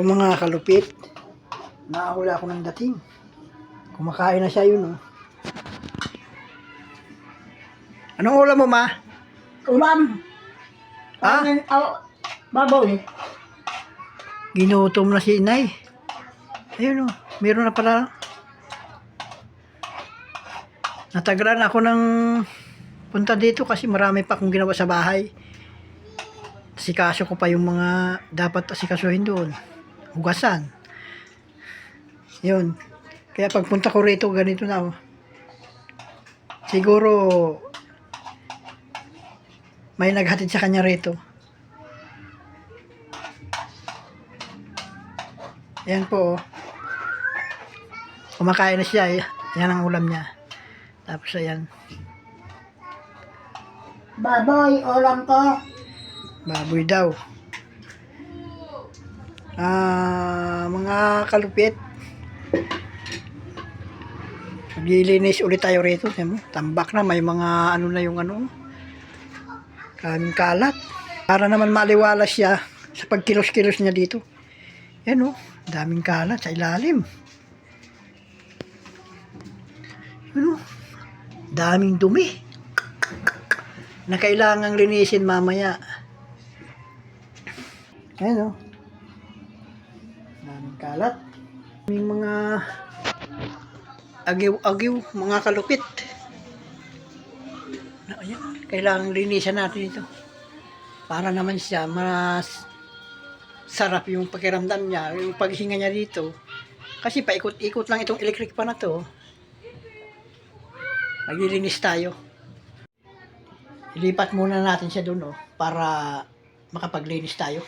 Yung mga kalupit, nakahula ako ng dating. Kumakain na siya yun, oh. Anong ulam mo, ma? Ulam. Ha? Baboy. Ginutom na si inay. Ayun, oh. Meron na pala. Natagalan ako ng punta dito kasi marami pa akong ginawa sa bahay. Asikaso ko pa yung mga dapat asikasuhin doon. Hugasan. Yun. Kaya pagpunta ko rito, ganito na, oh. Siguro may naghatid sa kanya rito. Ayan po, oh. Kumakain na siya. Yan ang ulam niya. Tapos ayan. Baboy, ulam ko. Baboy daw. Mga kalupit. Maglilinis ulit tayo rito. Tambak na. May mga ano na yung ano. Kaming kalat. Para naman maliwalas siya sa pagkilos-kilos niya dito. Yan, oh. Daming kalat sa ilalim. Ano? Daming dumi na kailangang linisin mamaya. Ayan, oh. Daming kalat. Daming mga agiw-agiw, mga kalupit. Ayan, kailangang linisan natin ito. Para naman siya mas sarap yung pakiramdam niya, yung paghinga niya dito. Kasi paikot-ikot lang itong electric pan na to. Maglilinis tayo. Ilipat muna natin siya doon, oh, para makapaglinis tayo.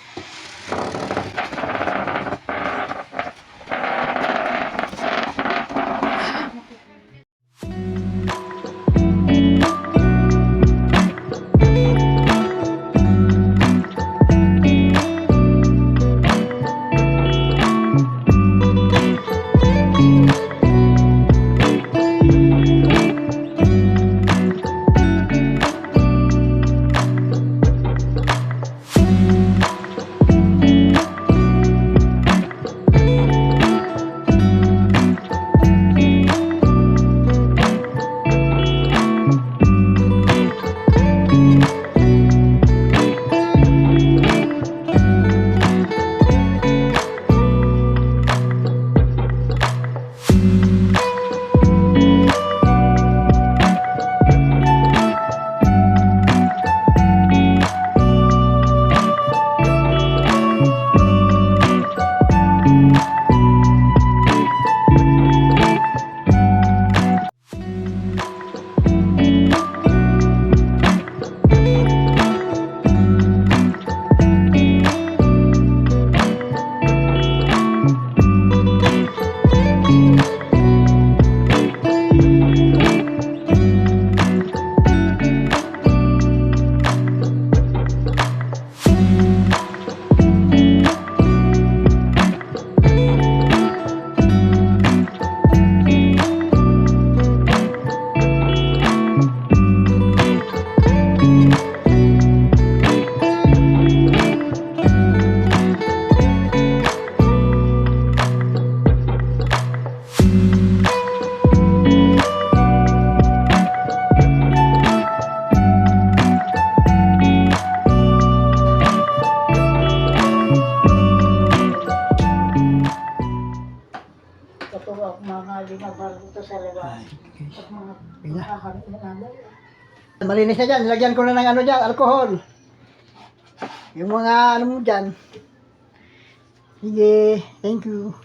Kapag mga ginagawa dito sa labas. At mga nakaharap na namin. Malinis na dyan. Nilagyan ko na ng ano dyan, alcohol. Yung mga ano mo dyan. Sige, thank you.